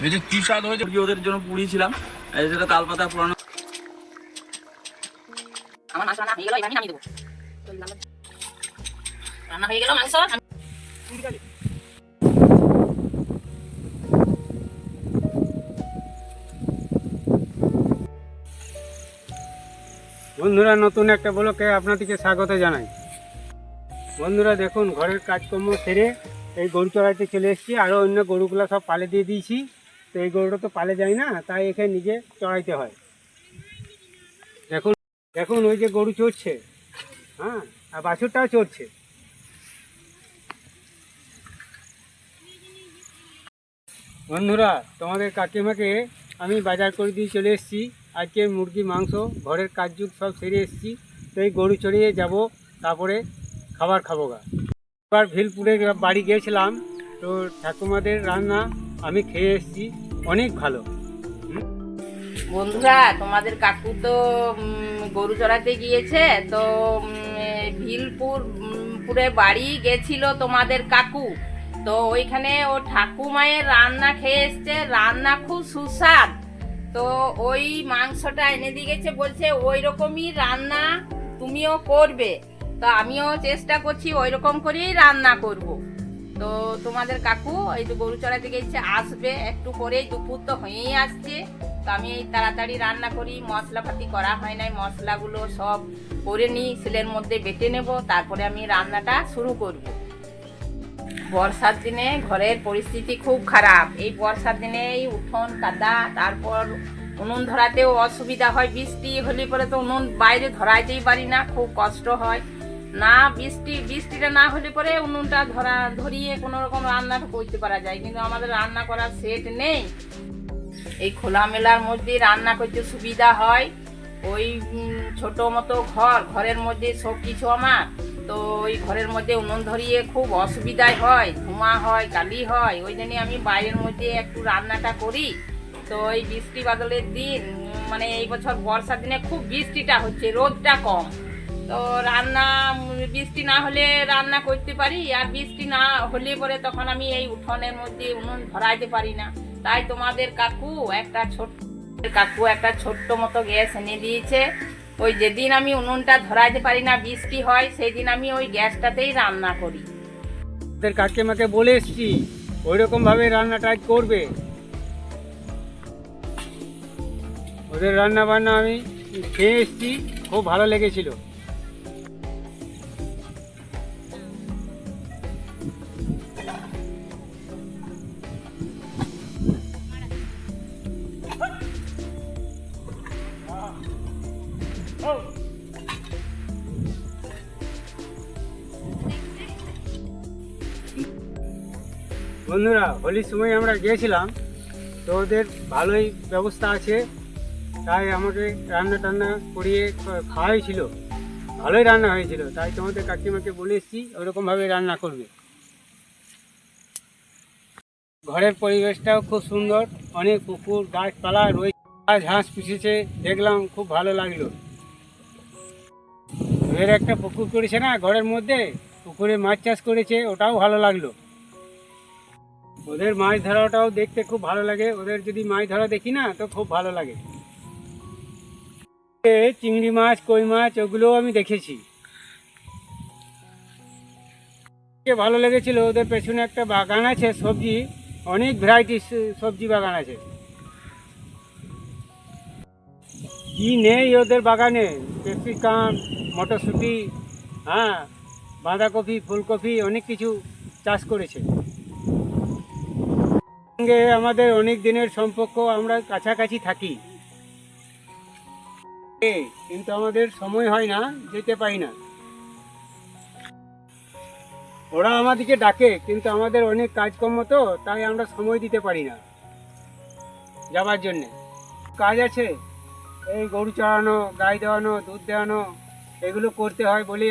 এই যে কি স্বাদ হয়েছে, ওদের জন্য পুড়িয়েছিলাম, সেটা তালপাতা পুরানো। আমার মাংস রান্না হয়ে গেল, এবার আমি নামিয়ে দেবো। রান্না হয়ে গেল মাংস। বন্ধুরা, নতুন একটা ব্লগে আপনাদেরকে স্বাগত জানাই। বন্ধুরা দেখুন, ঘরের কাজকর্ম সেরে এই গরু চড়াইতে চলে এসেছি। আরও অন্য গরুগুলো সব পালে দিয়ে দিয়েছি। তো এই গরুটা তো পালে যায় না, তাই এখানে নিজে চড়াইতে হয়। দেখুন দেখুন ওই যে গরু চড়ছে, হ্যাঁ, আর বাছুরটাও চড়ছে। বন্ধুরা, তোমাদের কাকিমাকে আমি বাজার করে দিয়ে চলে এসেছি। আজকে মুরগি মাংস, ঘরের কাজযুগ সব সেরে এসেছি। তো এই গরু চড়িয়ে যাব, তারপরে খাবার খাবো গা। এবার ভিলপুরে বাড়ি গিয়েছিলাম, তো ঠাকুমাদের রান্না আমি খেয়ে এসেছি, অনেক ভালো। বন্ধুরা, তোমাদের কাকু তো গরু চড়াতে গিয়েছে, তো পুরে বাড়ি গেছিল তোমাদের কাকু। তো ওইখানে ও ঠাকুমায়ের রান্না খেয়ে এসছে, রান্না খুব সুস্বাদ। তো ওই মাংসটা এনে দিয়ে গেছে, বলছে ওই রকমই রান্না তুমিও করবে। তো আমিও চেষ্টা করছি ওই রকম করেই রান্না করব। তো তোমাদের কাকু এই তো গরু চড়াতে গেছে, আসবে একটু পরেই, দুপুর তো হয়েই আসছে। তো আমি এই তাড়াতাড়ি রান্না করি, মশলাপাতি করা হয় নাই, মশলাগুলো সব করে নিই, শিলের মধ্যে বেটে নেব, তারপরে আমি রান্নাটা শুরু করব। বর্ষার দিনে ঘরের পরিস্থিতি খুব খারাপ। এই বর্ষার দিনে এই উঠোন কাদা, তারপর উনুন ধরাতেও অসুবিধা হয়। বৃষ্টি হলে পরে তো উনুন বাইরে ধরাইতেই পারি না, খুব কষ্ট হয়। না বৃষ্টিটা না হলে পরে উনুনটা ধরিয়ে কোনো রকম রান্নাটা করতে পারা যায়, কিন্তু আমাদের রান্না করার সেট নেই। এই খোলামেলার মধ্যে রান্না করতে সুবিধা হয়। ওই ছোট মতো ঘরের মধ্যে সব কিছু আমার, তো ওই ঘরের মধ্যে উনুন ধরিয়ে খুব অসুবিধাই হয়, ধোঁয়া হয়, কালি হয়। ওই জন্য আমি বাইরের মধ্যে একটু রান্নাটা করি। তো এই বৃষ্টি বাদলের দিন, মানে এই বছর বর্ষার দিনে খুব বৃষ্টিটা হচ্ছে, রোদটা কম। তো রান্না বৃষ্টি না হলে রান্না করতে পারি, আর বৃষ্টি না হলে পরে তখন আমি এই উঠোনের মধ্যে উনুন ধরাইতে পারি না। তাই তোমাদের কাকু একটা ছোট্ট মতো গ্যাস এনে দিয়েছে। ওই যেদিন আমি উনুনটা ধরাইতে পারি না, বৃষ্টি হয়, সেই দিন আমি ওই গ্যাসটাতেই রান্না করি। ওদের কাকিমাকে বলে এসেছি ওই রকমভাবে রান্নাটা করবে। ওদের রান্না বান্না আমি খেয়ে এসেছি, খুব ভালো লেগেছিল। বন্ধুরা, হোলির সময় আমরা গিয়েছিলাম, তো ওদের ভালোই ব্যবস্থা আছে, তাই আমাকে রান্না টান্না করিয়ে খাওয়াই ছিল, ভালোই রান্না হয়েছিল। তাই তোমাদের কাকিমাকে বলে এসেছি ওরকমভাবে রান্না করবে। ঘরের পরিবেশটাও খুব সুন্দর, অনেক পুকুর গাছপালা রয়েছে, ঘাস পুষেছে, দেখলাম খুব ভালো লাগলো। ওদের একটা পুকুর করেছে না ঘরের মধ্যে, পুকুরে মাছ চাষ করেছে, ওটাও ভালো লাগলো। ওদের মাছ ধরাটাও দেখতে খুব ভালো লাগে, ওদের যদি মাছ ধরা দেখি না তো খুব ভালো লাগে। চিংড়ি মাছ, কই মাছ, ওগুলোও আমি দেখেছি, ভালো লেগেছিল। ওদের পেছনে একটা বাগান আছে সবজি, অনেক ভ্যারাইটি সবজি বাগান আছে। কি নেই ওদের বাগানে, ক্যাপসিকাম, মটরশুঁটি, হ্যাঁ, বাঁধাকপি, ফুলকপি, অনেক কিছু চাষ করেছে। সঙ্গে আমাদের অনেক দিনের সম্পর্ক, আমরা কাছাকাছি থাকি, কিন্তু আমাদের সময় হয় না, যেতে পারি না। ওরা আমাদেরকে ডাকে, কিন্তু আমাদের অনেক কাজকর্ম, তো তাই আমরা সময় দিতে পারি না যাবার জন্যে। কাজ আছে, এই গরু চড়ানো, গাই দেওয়ানো, দুধ দেওয়ানো, এগুলো করতে হয় বলেই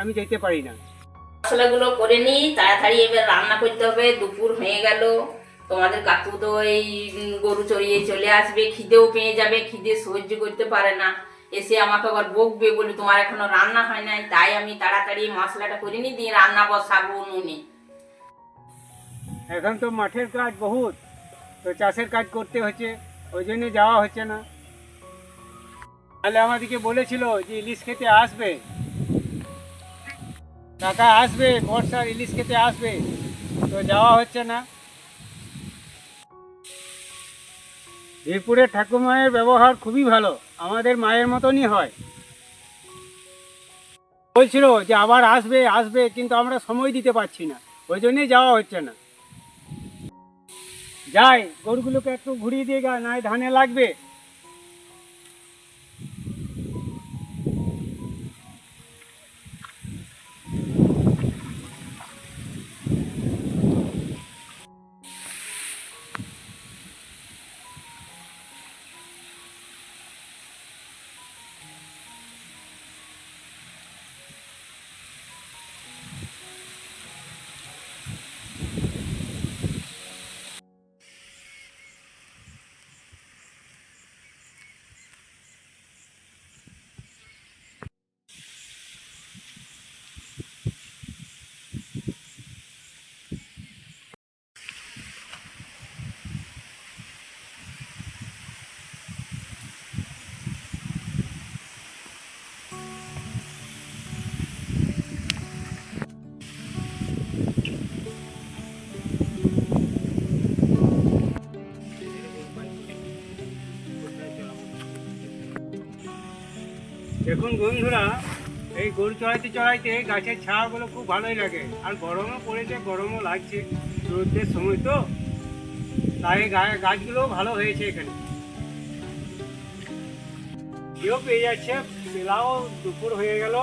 আমি যেতে পারি না। মশলাগুলো করে নিই তাড়াতাড়ি, এবার রান্না করতে হবে। দুপুর হয়ে গেল, তোমাদের কাকু তো এই গরু চড়িয়ে চলে আসবে, খিদেও পেয়ে যাবে, খিদে সহ্য করতে পারে না, এসে আমাকে আবার বকবে, বলে তোমার এখনো রান্না হয় নাই। তাই আমি তাড়াতাড়ি মশলাটা করে নিই, দিয়ে রান্না বসাবো উনুনে। এখন তো মাঠের কাজ বহুত, তো চাষের কাজ করতে হচ্ছে, ওই জন্য যাওয়া হচ্ছে না। তাহলে আমাদেরকে বলেছিল যে ইলিশ খেতে আসবে, কাকা আসবে, বর্ষার ইলিশ খেতে আসবে, তো যাওয়া হচ্ছে না। বীরপুরের ঠাকুমায়ের ব্যবহার খুবই ভালো, আমাদের মায়ের মতনই হয়। বলছিল যে আবার আসবে আসবে, কিন্তু আমরা সময় দিতে পারছি না, ওই জন্যই যাওয়া হচ্ছে না। যাই, গরুগুলোকে একটু ঘুরিয়ে দিয়ে গা, নয় ধানে লাগবে। দেখুন বন্ধুরা, এই গরু চড়াইতে চড়াইতে গাছের ছায়াগুলো খুব ভালোই লাগে, আর গরমও পড়েছে, গরমও লাগছে, রোদের সময় তো, তাই গাছগুলোও ভালো হয়েছে এখানে। কেউ পেয়ে যাচ্ছে, বেলাও দুপুর হয়ে গেল।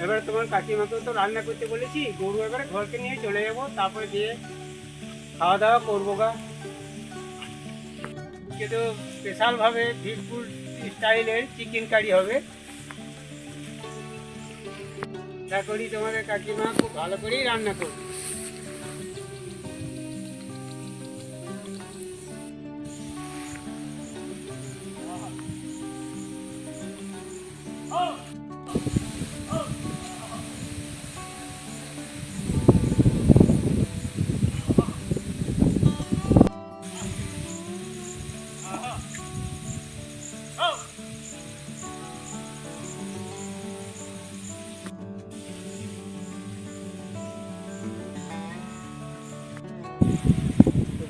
এবারে তোমার কাকিমাকে তো রান্না করতে বলেছি, গরু এবারে ঘরকে নিয়ে চলে যাবো, তারপরে গিয়ে খাওয়া দাওয়া করবো গা। কিন্তু স্পেশালভাবে বীরপুর স্টাইলের চিকেন কারি হবে। আশা করি তোমাদের কাকিমা খুব ভালো করেই রান্না করবে।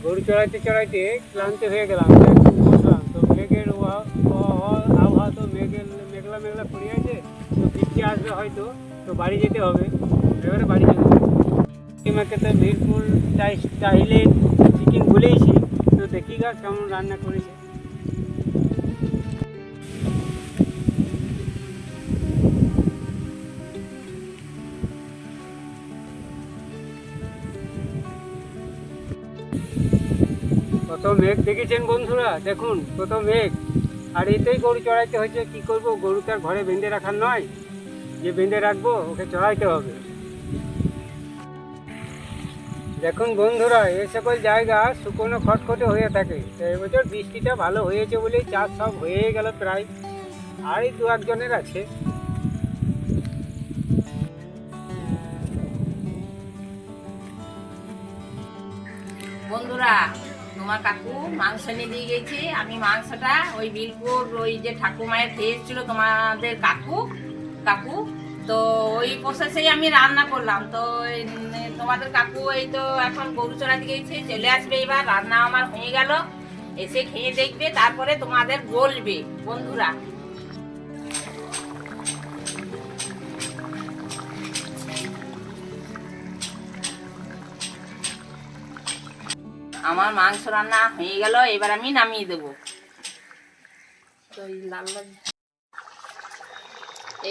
গরু চড়াইতে চড়াইতে ক্লান্ত হয়ে গেলাম, একটু বসলাম। তো মেঘের আবহাওয়া তো মেঘলা মেঘলা পড়ে আছে, তো বৃষ্টি আসবে হয়তো, তো বাড়ি যেতে হবে। এবারে বাড়ি যেতে হবে। কাকিমাকে তো বীরপুর স্টাইলে চিকেন বলেইছি, তো দেখি গা কেমন রান্না করেছে। কত মেঘ দেখেছেন বন্ধুরা, দেখুন কত মেঘ। আর এতেই গরু চড়াইতে হয়েছে, কি করব, গরু তার ঘরে বেঁধে রাখার নয় যে বেঁধে রাখবো, ওকে চড়াইতে হবে। দেখুন বন্ধুরা, এই সকল জায়গা শুকনো খটখটে হয়ে থাকে, তো এবছর বৃষ্টিটা ভালো হয়েছে বলেই চাষ সব হয়ে গেল প্রায়, আর এই দু একজনের আছে। বন্ধুরা, তোমার কাকু মাংস নিয়ে দিয়ে গেছে। আমি মাংসটা ওই বীরপুর ওই যে ঠাকুমায়ের খেয়ে এসেছিল তোমাদের কাকু কাকু তো ওই প্রসেসেই আমি রান্না করলাম। তো তোমাদের কাকু এই তো এখন গরু চড়াতে গেছে, চলে আসবে, এবার রান্না আমার হয়ে গেল, এসে খেয়ে দেখবে, তারপরে তোমাদের বলবে। বন্ধুরা, আমার মাংস রান্না হয়ে গেল, এবার আমি নামিয়ে দেবো। তো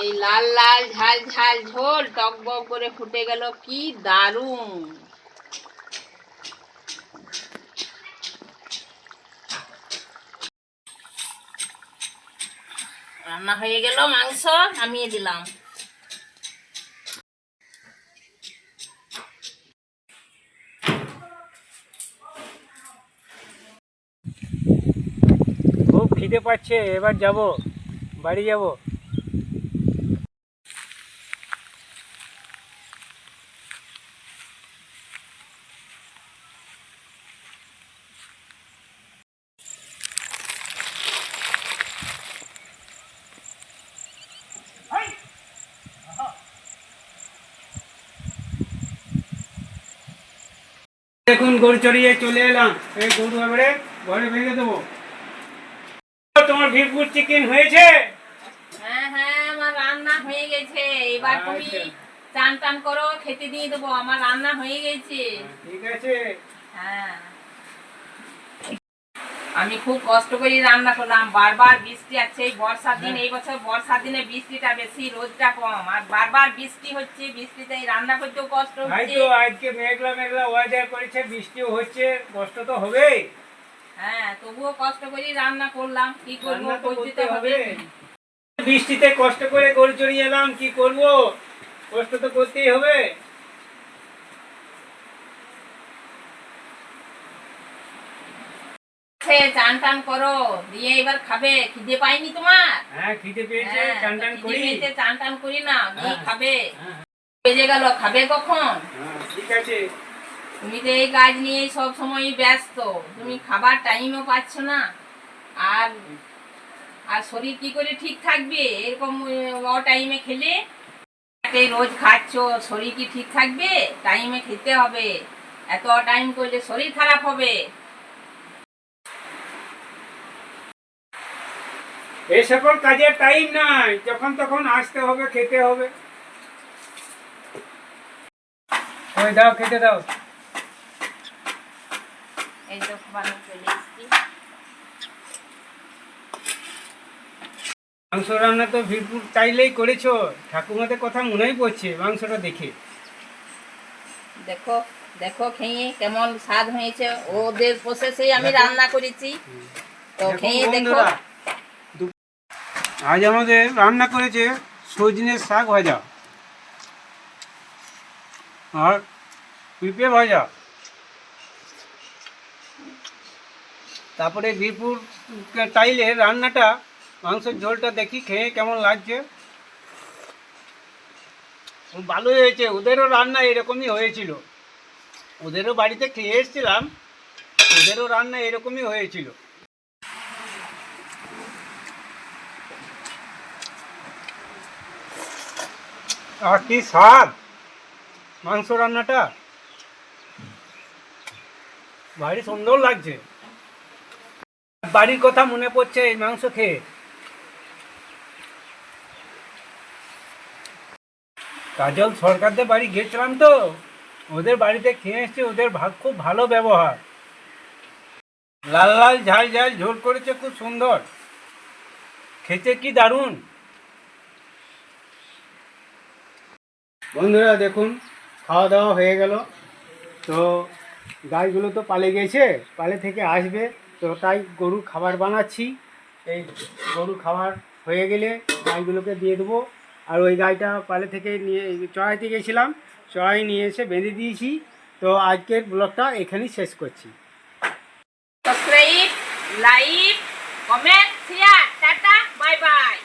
এই লাল লাল ঝাল ঝাল ঝোল টকবক করে ফুটে গেল, কি দারুণ। রান্না হয়ে গেল, মাংস নামিয়ে দিলাম। খুব খিদে পাচ্ছে, এবার যাব, বাড়ি যাব। দেখুন গরু চড়িয়ে চলে এলাম, এই গরু এবারে ঘরে ভেঙে দেবো। তোমার ভিরপুর চিকেন হয়েছে? হ্যাঁ হ্যাঁ, আমার রান্না হয়ে গেছে। এবার তুমি আচ্ছা। চান টান করো, খেতে দিয়ে দেবো। আমার রান্না হয়ে গেছে। ঠিক আছে। হ্যাঁ, আমি খুব কষ্ট করে রান্না করলাম। বারবার বৃষ্টি আছে, এই বর্ষার দিন। এই বছর বর্ষার দিনে বৃষ্টিটা বেশি, রোদটা কম, আর বারবার বৃষ্টি হচ্ছে। বৃষ্টিতে এই রান্না করতেও কষ্ট তাই হচ্ছে। তো আজকে মেঘলা মেঘলা ওয়েদার করেছে, বৃষ্টিও হচ্ছে, কষ্ট তো হবেই। হ্যাঁ, তবুও কষ্ট করে রান্না করলাম। কি করবো, রান্না তো করতে করতে তো হবে। বৃষ্টিতে কষ্ট করে গরু চড়িয়ে এলাম, কি করব, কষ্ট তো করতেই হবে। চান টান করো, দিয়ে এবার খাবে। খিদে পাইনি তোমার? হ্যাঁ খিদে পেয়েছে, হ্যাঁ, চান টান খিদে করি। পেয়েছে, চান টান করি না, দিয়ে হ্যাঁ। খাবে। হ্যাঁ, বেজে গেল, খাবে কখন? হ্যাঁ, ঠিক আছে। তুমি তো এই কাজ নিয়ে সব সময় ব্যস্ত, তুমি খাবার টাইমও পাচ্ছ না। আর আর শরীর কি করে ঠিক থাকবে এরকম টাইমে খেলে? রোজ খাচ্ছ, শরীর কি ঠিক থাকবে? টাইমে খেতে হবে। এত টাইম করলে শরীর খারাপ হবে। এই সকল কাজের টাইম নাই, যখন তখন আসতে হবে, খেতে হবে। ওই দাও, খেতে দাও। এই তো খাবার চলে এসছি। মাংস রান্না তো ভিরপুর চাইলেই করেছো, ঠাকুমাদের কথা মনেই পড়ছে মাংসটা দেখে। দেখো দেখো, খেয়ে কেমন স্বাদ হয়েছে। ওদের প্রসেসেই আমি রান্না করেছি, তো খেয়ে দেখো। বন্ধুরা, আজ আমাদের রান্না করেছে সজনে শাক ভাজা আর পিঁপে ভাজা, তারপরে বীরপুর টাইলে রান্নাটা, মাংসের ঝোলটা দেখি খেয়ে কেমন লাগছে। ভালোই হয়েছে, ওদেরও রান্না এরকমই হয়েছিল। ওদেরও বাড়িতে খেয়ে এসেছিলাম, ওদেরও রান্না এরকমই হয়েছিল। আর কি স্বাদ মাংস রান্নাটা, ভারী সুন্দর লাগছে। বাড়ির কথা মনে পড়ছে এই মাংস খেয়ে। কাজল সরকারদের বাড়ি গেছিলাম তো, ওদের বাড়িতে খেয়ে এসেছি। ওদের খুব ভালো ব্যবহার, লাল লাল ঝাল ঝাল ঝোল করেছে, খুব সুন্দর খেতে, কি দারুণ। বন্ধুরা দেখুন, খাওয়া দাওয়া হয়ে গেল। তো গাইগুলো তো পালে গেছে, পালে থেকে আসবে, তো তাই গরু খাবার বানাচ্ছি। এই গরু খাবার হয়ে গেলে গাইগুলোকে দিয়ে দেবো। আর ওই গাইটা পালে থেকে নিয়ে চড়াইতে গেছিলাম, চড়াই নিয়ে এসে বেঁধে দিয়েছি। তো আজকের ব্লগটা এখানেই শেষ করছি। Subscribe, like, comment, share. Tata, bye bye.